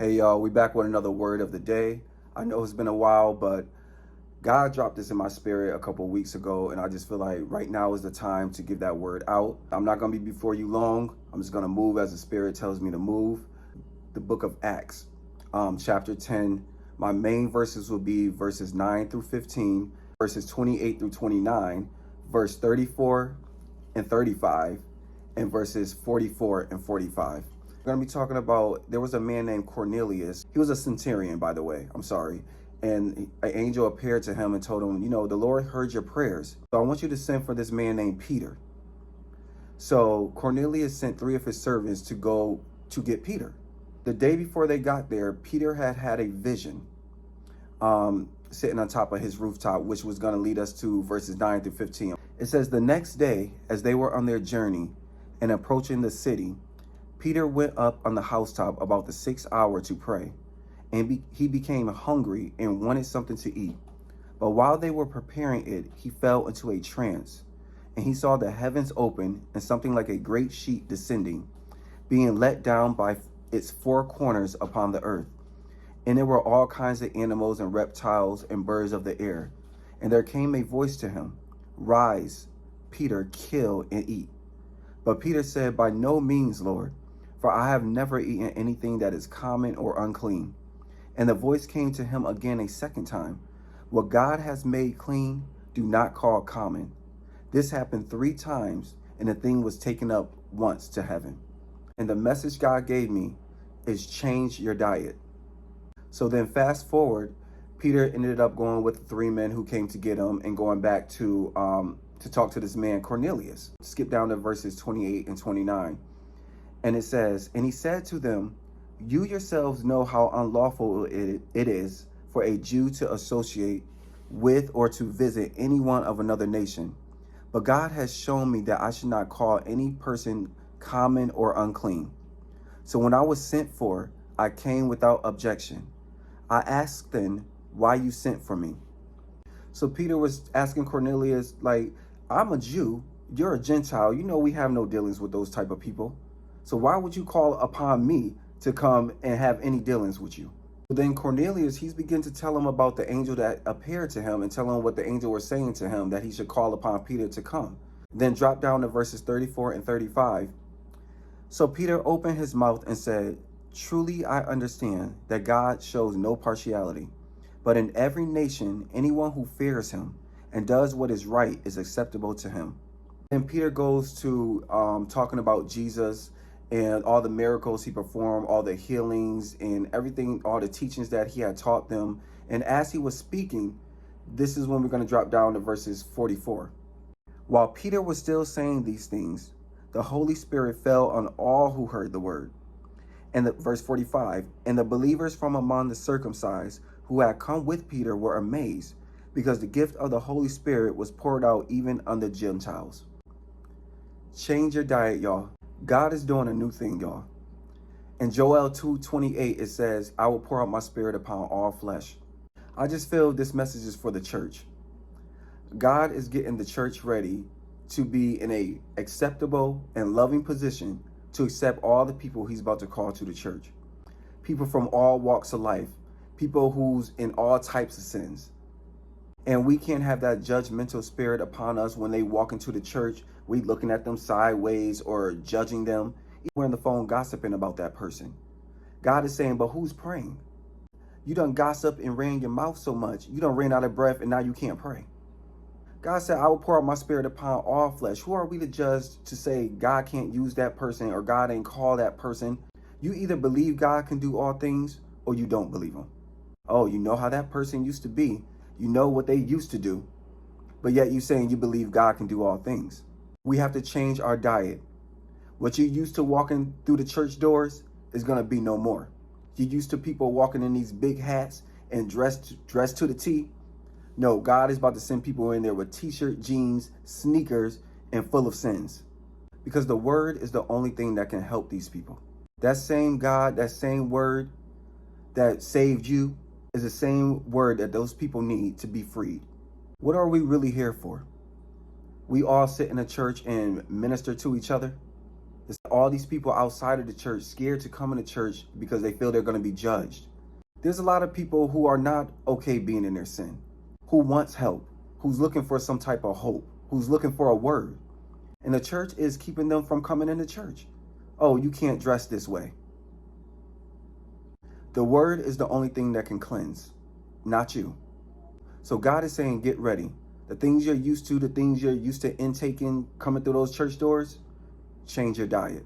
Hey y'all, we back with another word of the day. I know it's been a while, but God dropped this in my spirit a couple weeks ago, and I just feel like right now is the time to give that word out. I'm not gonna be before you long. I'm just gonna move as the spirit tells me to move. The book of Acts, chapter 10. My main verses will be verses 9 through 15, verses 28 through 29, verse 34 and 35, and verses 44 and 45. We're going to be talking about, there was a man named Cornelius. He was a centurion, by the way. I'm sorry. And an angel appeared to him and told him, the Lord heard your prayers. So I want you to send for this man named Peter. So Cornelius sent 3 of his servants to go to get Peter. The day before they got there, Peter had a vision sitting on top of his rooftop, which was going to lead us to verses 9 through 15. It says, the next day, as they were on their journey and approaching the city, Peter went up on the housetop about the 6th hour to pray, and he became hungry and wanted something to eat. But while they were preparing it, he fell into a trance, and he saw the heavens open and something like a great sheet descending, being let down by its 4 corners upon the earth. And there were all kinds of animals and reptiles and birds of the air. And there came a voice to him, rise, Peter, kill and eat. But Peter said, by no means, Lord, for I have never eaten anything that is common or unclean. And the voice came to him again a second time, what God has made clean, do not call common. This happened 3 times, and the thing was taken up once to heaven. And the message God gave me is change your diet. So then fast forward, Peter ended up going with the 3 men who came to get him and going back to talk to this man Cornelius. Skip down to verses 28 and 29. And it says, and he said to them, you yourselves know how unlawful it is for a Jew to associate with or to visit anyone of another nation. But God has shown me that I should not call any person common or unclean. So when I was sent for, I came without objection. I asked then why you sent for me. So Peter was asking Cornelius, like, I'm a Jew, you're a Gentile. We have no dealings with those type of people. So why would you call upon me to come and have any dealings with you? But then Cornelius, he's beginning to tell him about the angel that appeared to him and tell him what the angel was saying to him, that he should call upon Peter to come. Then drop down to verses 34 and 35. So Peter opened his mouth and said, truly I understand that God shows no partiality, but in every nation, anyone who fears him and does what is right is acceptable to him. And Peter goes to talking about Jesus and all the miracles he performed, all the healings and everything, all the teachings that he had taught them. And as he was speaking, this is when we're going to drop down to verses 44. While Peter was still saying these things, the Holy Spirit fell on all who heard the word. And verse 45, and the believers from among the circumcised who had come with Peter were amazed, because the gift of the Holy Spirit was poured out even on the Gentiles. Change your diet, y'all. God is doing a new thing, y'all. In Joel 2:28, it says, I will pour out my spirit upon all flesh. I just feel this message is for the church. God is getting the church ready to be in a acceptable and loving position to accept all the people he's about to call to the church. People from all walks of life, people who's in all types of sins. And we can't have that judgmental spirit upon us when they walk into the church. We looking at them sideways or judging them. We're on the phone gossiping about that person. God is saying, but who's praying? You done gossip and ran your mouth so much. You done ran out of breath and now you can't pray. God said, I will pour out my spirit upon all flesh. Who are we to judge to say God can't use that person or God ain't call that person? You either believe God can do all things or you don't believe him. Oh, you know how that person used to be. You know what they used to do. But yet you saying you believe God can do all things. We have to change our diet. What you used to walking through the church doors is going to be no more. You used to people walking in these big hats and dressed to the T. No, God is about to send people in there with t-shirt, jeans, sneakers, and full of sins. Because the word is the only thing that can help these people. That same God, that same word that saved you is the same word that those people need to be freed. What are we really here for? We all sit in a church and minister to each other. There's all these people outside of the church scared to come into church because they feel they're going to be judged. There's a lot of people who are not okay being in their sin, who wants help, who's looking for some type of hope, who's looking for a word. And the church is keeping them from coming into church. Oh, you can't dress this way. The word is the only thing that can cleanse, not you. So God is saying, get ready. The things you're used to, the things you're used to intaking, coming through those church doors, change your diet.